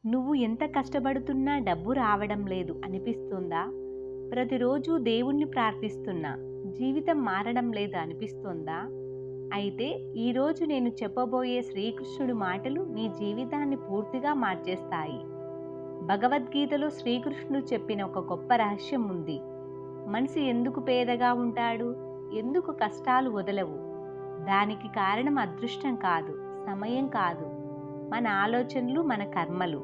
నువ్వు ఎంత కష్టపడుతున్నా డబ్బు రావడం లేదు అనిపిస్తుందా? ప్రతిరోజు దేవుణ్ణి ప్రార్థిస్తున్నా జీవితం మారడం లేదు అనిపిస్తుందా? అయితే ఈరోజు నేను చెప్పబోయే శ్రీకృష్ణుడి మాటలు నీ జీవితాన్ని పూర్తిగా మార్చేస్తాయి. భగవద్గీతలో శ్రీకృష్ణుడు చెప్పిన ఒక గొప్ప రహస్యం ఉంది. మనిషి ఎందుకు పేదగా ఉంటాడు? ఎందుకు కష్టాలు వదలవు? దానికి కారణం అదృష్టం కాదు, సమయం కాదు, మన ఆలోచనలు, మన కర్మలు.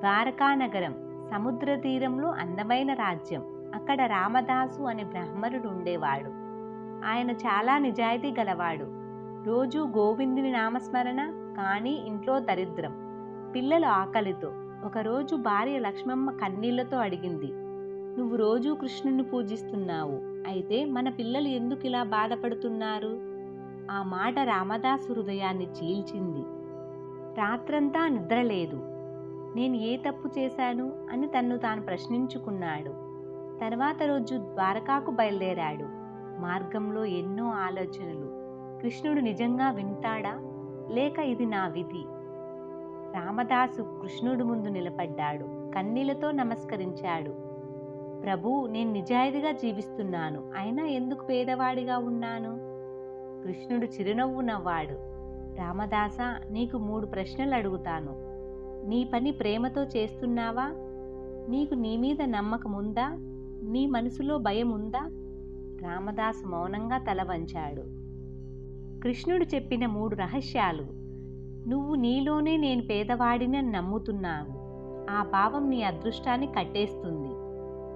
ద్వారకా నగరం సముద్ర తీరంలో అందమైన రాజ్యం. అక్కడ రామదాసు అనే బ్రాహ్మణుడు ఉండేవాడు. ఆయన చాలా నిజాయితీ గలవాడు. రోజు గోవిందుని నామస్మరణ, కానీ ఇంట్లో దరిద్రం, పిల్లలు ఆకలితో. ఒకరోజు భార్య లక్ష్మమ్మ కన్నీళ్లతో అడిగింది, నువ్వు రోజూ కృష్ణుని పూజిస్తున్నావు, అయితే మన పిల్లలు ఎందుకు ఇలా బాధపడుతున్నారు? ఆ మాట రామదాసు హృదయాన్ని చీల్చింది. రాత్రంతా నిద్రలేదు. నేను ఏ తప్పు చేశాను అని తన్ను తాను ప్రశ్నించుకున్నాడు. తర్వాత రోజు ద్వారకాకు బయలుదేరాడు. మార్గంలో ఎన్నో ఆలోచనలు. కృష్ణుడు నిజంగా వింటాడా, లేక ఇది నా విధి? రామదాసు కృష్ణుడి ముందు నిలబడ్డాడు. కన్నీళ్లతో నమస్కరించాడు. ప్రభూ, నేను నిజాయితీగా జీవిస్తున్నాను, అయినా ఎందుకు పేదవాడిగా ఉన్నాను? కృష్ణుడు చిరునవ్వు నవ్వాడు. రామదాస, నీకు 3 ప్రశ్నలు అడుగుతాను. నీ పని ప్రేమతో చేస్తున్నావా? నీకు నీ మీద నమ్మకం ఉందా? నీ మనసులో భయం ఉందా? రామదాసు మౌనంగా తల వంచాడు. కృష్ణుడు చెప్పిన 3 రహస్యాలు. నువ్వు నీలోనే నేను పేదవాడిని నమ్ముతున్నావు. ఆ భావం నీ అదృష్టాన్ని కట్టేస్తుంది.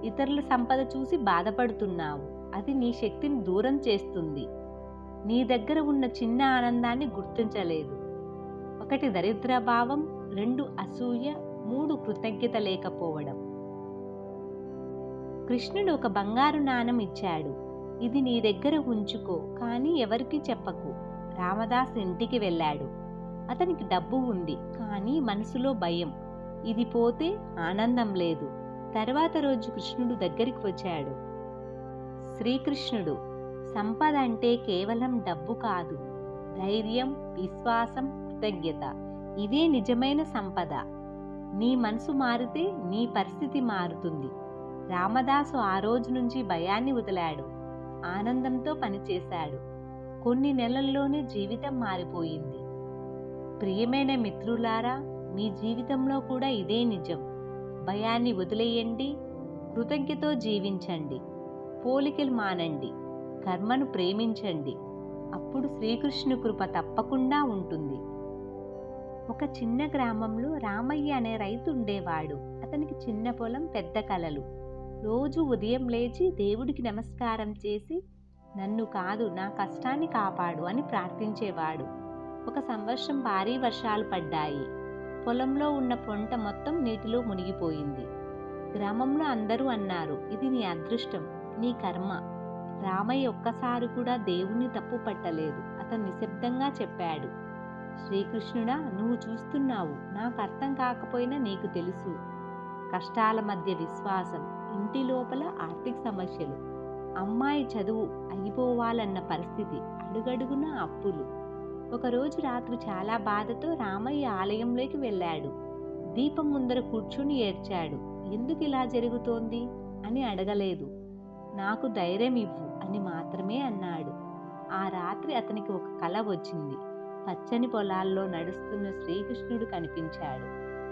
ఇతరుల సంపద చూసి బాధపడుతున్నావు. అది నీ శక్తిని దూరం చేస్తుంది. నీ దగ్గర ఉన్న చిన్న ఆనందాన్ని గుర్తించలేదు. 1 దరిద్ర భావం, 2 అసూయ, 3 కృతజ్ఞత లేకపోవడం. కృష్ణుడు ఒక బంగారు నాణెం ఇచ్చాడు. ఇది నీ దగ్గర ఉంచుకో, కానీ ఎవరికీ చెప్పకు. రామదాస్ ఇంటికి వెళ్ళాడు. అతనికి డబ్బు ఉంది, కానీ మనసులో భయం. ఇది పోతే ఆనందం లేదు. తర్వాత రోజు కృష్ణుడు దగ్గరికి వచ్చాడు. శ్రీకృష్ణుడు, సంపద అంటే కేవలం డబ్బు కాదు, ధైర్యం, విశ్వాసం, కృతజ్ఞత. ఇదే నిజమైన సంపద. నీ మనసు మారితే నీ పరిస్థితి మారుతుంది. రామదాసు ఆ రోజు నుంచి భయాన్ని వదిలాడు. ఆనందంతో పనిచేశాడు. కొన్ని నెలల్లోనే జీవితం మారిపోయింది. ప్రియమైన మిత్రులారా, మీ జీవితంలో కూడా ఇదే నిజం. భయాన్ని వదిలేయండి, కృతజ్ఞతతో జీవించండి, పోలికలు మానండి, కర్మను ప్రేమించండి. అప్పుడు శ్రీకృష్ణు కృప తప్పకుండా ఉంటుంది. ఒక చిన్న గ్రామంలో రామయ్య అనే రైతు ఉండేవాడు. అతనికి చిన్న పొలం, పెద్ద కలలు. రోజు ఉదయం లేచి దేవుడికి నమస్కారం చేసి, నన్ను కాదు నా కష్టాన్ని కాపాడు అని ప్రార్థించేవాడు. ఒక సంవత్సరం భారీ వర్షాలు పడ్డాయి. పొలంలో ఉన్న పంట మొత్తం నీటిలో మునిగిపోయింది. గ్రామంలో అందరూ అన్నారు, ఇది నీ అదృష్టం, నీ కర్మ. రామయ్య ఒక్కసారి కూడా దేవుణ్ణి తప్పు పట్టలేదు. అతను నిశ్శబ్దంగా చెప్పాడు, శ్రీకృష్ణుడా, నువ్వు చూస్తున్నావు, నాకు అర్థం కాకపోయినా నీకు తెలుసు. కష్టాల మధ్య విశ్వాసం, ఇంటి లోపల ఆర్థిక సమస్యలు, అమ్మాయి చదువు అయిపోవాలన్న పరిస్థితి, అడుగడుగున అప్పులు. ఒకరోజు రాత్రి చాలా బాధతో రామయ్య ఆలయంలోకి వెళ్ళాడు. దీపం ముందర కూర్చుని ఏడ్చాడు. ఎందుకు ఇలా జరుగుతోంది అని అడగలేదు. నాకు ధైర్యం ఇవ్వు అని మాత్రమే అన్నాడు. ఆ రాత్రి అతనికి ఒక కల వచ్చింది. పచ్చని పొలాల్లో నడుస్తున్న శ్రీకృష్ణుడు కనిపించాడు.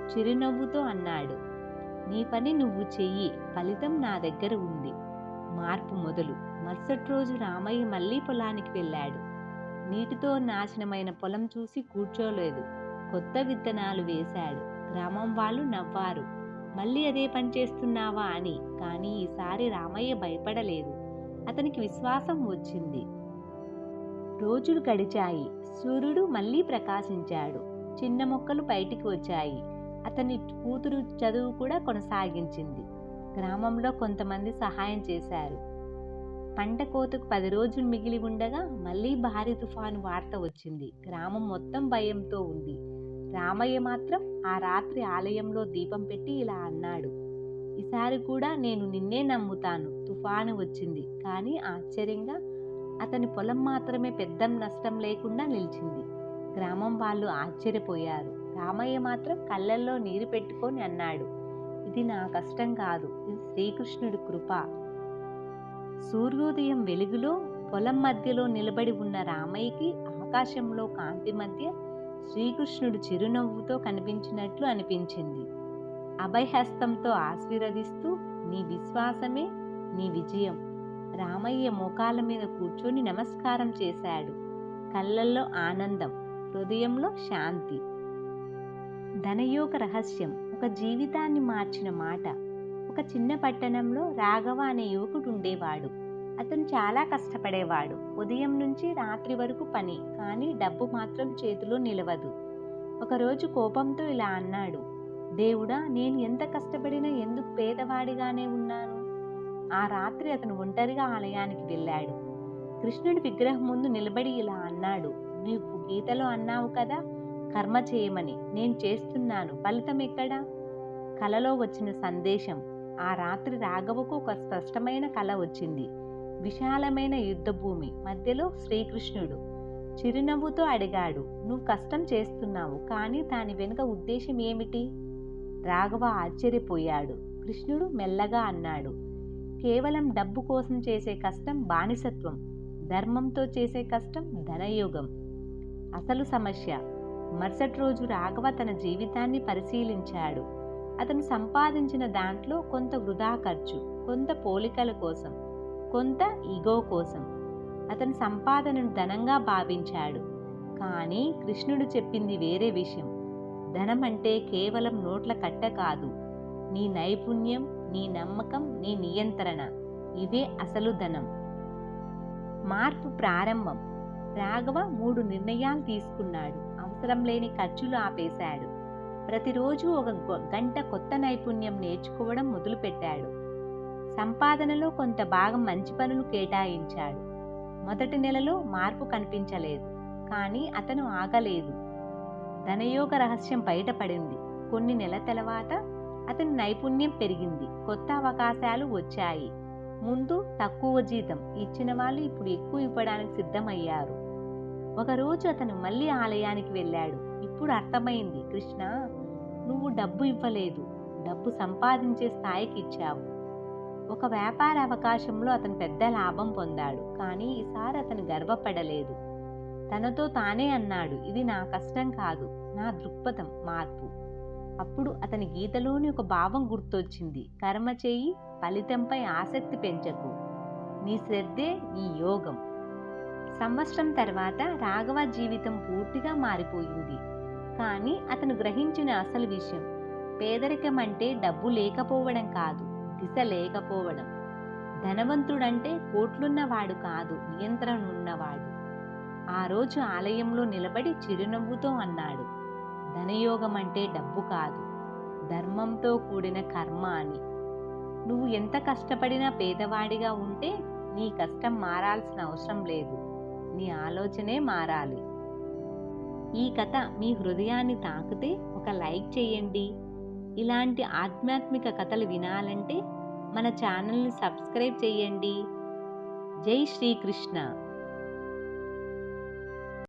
చిరునవ్వుతో అన్నాడు, నీ పని నువ్వు చెయ్యి, ఫలితం నా దగ్గర ఉంది. మార్పు మొదలు. మరుసటి రోజు రామయ్య మళ్ళీ పొలానికి వెళ్ళాడు. నీటితో నాశనమైన పొలం చూసి కూర్చోలేదు. కొత్త విత్తనాలు వేశాడు. గ్రామం వాళ్ళు నవ్వారు, మళ్ళీ అదే పని చేస్తున్నావా అని. కానీ ఈసారి రామయ్య భయపడలేదు. అతనికి విశ్వాసం వచ్చింది. రోజులు గడిచాయి. సూర్యుడు మళ్ళీ ప్రకాశించాడు. చిన్న మొక్కలు బయటికి వచ్చాయి. అతని కూతురు చదువు కూడా కొనసాగించింది. గ్రామంలో కొంతమంది సహాయం చేశారు. పంట కోతకు 10 రోజులు మిగిలి ఉండగా మళ్ళీ భారీ తుఫాను వార్త వచ్చింది. గ్రామం మొత్తం భయంతో ఉంది. రామయ్య మాత్రం ఆ రాత్రి ఆలయంలో దీపం పెట్టి ఇలా అన్నాడు, ఈసారి కూడా నేను నిన్నే నమ్ముతాను. తుఫాను వచ్చింది, కానీ ఆశ్చర్యంగా అతని పొలం మాత్రమే పెద్ద నష్టం లేకుండా నిలిచింది. గ్రామం వాళ్ళు ఆశ్చర్యపోయారు. రామయ్య మాత్రం కళ్ళల్లో నీరు పెట్టుకొని అన్నాడు, ఇది నా కష్టం కాదు, ఇది శ్రీకృష్ణుడి కృప. సూర్యోదయం వెలుగులో పొలం మధ్యలో నిలబడి ఉన్న రామయ్యకి ఆకాశంలో కాంతి మధ్య శ్రీకృష్ణుడు చిరునవ్వుతో కనిపించినట్లు అనిపించింది. అభయహస్తంతో ఆశీర్వదిస్తూ, నీ విశ్వాసమే నీ విజయం. రామయ్య మోకాళ్ళ మీద కూర్చొని నమస్కారం చేశాడు. కళ్ళల్లో ఆనందం, హృదయంలో శాంతి. ధనయోగ రహస్యం. ఒక జీవితాన్ని మార్చిన మాట. ఒక చిన్న పట్టణంలో రాఘవ అనే యువకుడు ఉండేవాడు. అతను చాలా కష్టపడేవాడు. ఉదయం నుంచి రాత్రి వరకు పని, కానీ డబ్బు మాత్రం చేతిలో నిలవదు. ఒకరోజు కోపంతో ఇలా అన్నాడు, దేవుడా, నేను ఎంత కష్టపడినా ఎందుకు పేదవాడిగానే ఉన్నాను? ఆ రాత్రి అతను ఒంటరిగా ఆలయానికి వెళ్ళాడు. కృష్ణుడి విగ్రహం ముందు నిలబడి ఇలా అన్నాడు, నీవు గీతలో అన్నావు కదా, కర్మ చేయమని. నేను చేస్తున్నాను, ఫలితం ఎక్కడా? కలలో వచ్చిన సందేశం. ఆ రాత్రి రాఘవకు ఒక స్పష్టమైన కల వచ్చింది. విశాలమైన యుద్ధభూమి మధ్యలో శ్రీకృష్ణుడు చిరునవ్వుతో అడిగాడు, నువ్వు కష్టం చేస్తున్నావు, కానీ దాని వెనుక ఉద్దేశం ఏమిటి? రాఘవ ఆశ్చర్యపోయాడు. కృష్ణుడు మెల్లగా అన్నాడు, కేవలం డబ్బు కోసం చేసే కష్టం బానిసత్వం, ధర్మంతో చేసే కష్టం ధనయోగం. అసలు సమస్య. మరుసటి రోజు రాఘవ తన జీవితాన్ని పరిశీలించాడు. అతను సంపాదించిన దాంట్లో కొంత వృధా ఖర్చు, కొంత పోలికల కోసం, కొంత ఈగో కోసం. అతని సంపాదనను ధనంగా భావించాడు. కానీ కృష్ణుడు చెప్పింది వేరే విషయం. ధనం అంటే కేవలం నోట్ల కట్ట కాదు, నీ నైపుణ్యం, నీ నమ్మకం, నీ నియంత్రణ. ఇవే అసలు ధనం. మార్పు ప్రారంభం. రాఘవ 3 నిర్ణయాలు తీసుకున్నాడు. అవసరం లేని ఖర్చులు ఆపేశాడు. ప్రతిరోజు ఒక గంట కొత్త నైపుణ్యం నేర్చుకోవడం మొదలుపెట్టాడు. సంపాదనలో కొంత భాగం మంచి పనులు కేటాయించాడు. మొదటి నెలలో మార్పు కనిపించలేదు, కానీ అతను ఆగలేదు. ధనయోగ రహస్యం బయటపడింది. కొన్ని నెలల తర్వాత అతని నైపుణ్యం పెరిగింది. కొత్త అవకాశాలు వచ్చాయి. ముందు తక్కువ జీతం ఇచ్చిన వాళ్ళు ఇప్పుడు ఎక్కువ ఇవ్వడానికి సిద్ధమయ్యారు. ఒకరోజు అతను మళ్ళీ ఆలయానికి వెళ్ళాడు. ఇప్పుడు అర్థమైంది, కృష్ణ, నువ్వు డబ్బు ఇవ్వలేదు, డబ్బు సంపాదించే స్థాయికి ఇచ్చావు. ఒక వ్యాపార అవకాశంలో అతను పెద్ద లాభం పొందాడు. కానీ ఈసారి అతను గర్వపడలేదు. తనతో తానే అన్నాడు, ఇది నా కష్టం కాదు, నా దృక్పథం మార్పు. అప్పుడు అతని గీతలోని ఒక భావం గుర్తొచ్చింది, కర్మ చేయి, ఫలితంపై ఆసక్తి పెంచకు, నీ శ్రద్ధే నీ యోగం. సంవత్సరం తర్వాత రాఘవ జీవితం పూర్తిగా మారిపోయింది. కానీ అతను గ్రహించిన అసలు విషయం, పేదరికం అంటే డబ్బు లేకపోవడం కాదు, దిశ లేకపోవడం. ధనవంతుడంటే కోట్లున్నవాడు కాదు, నియంత్రణ ఉన్నవాడు. ఆ రోజు ఆలయంలో నిలబడి చిరునవ్వుతో అన్నాడు, ధనయోగం అంటే డబ్బు కాదు, ధర్మంతో కూడిన కర్మ అని. నువ్వు ఎంత కష్టపడినా పేదవాడిగా ఉంటే నీ కష్టం మారాల్సిన అవసరం లేదు, నీ ఆలోచనే మారాలి. ఈ కథ మీ హృదయాన్ని తాకితే ఒక లైక్ చేయండి. ఇలాంటి ఆధ్యాత్మిక కథలు వినాలంటే మన ఛానల్ని సబ్స్క్రైబ్ చేయండి. జై శ్రీకృష్ణ.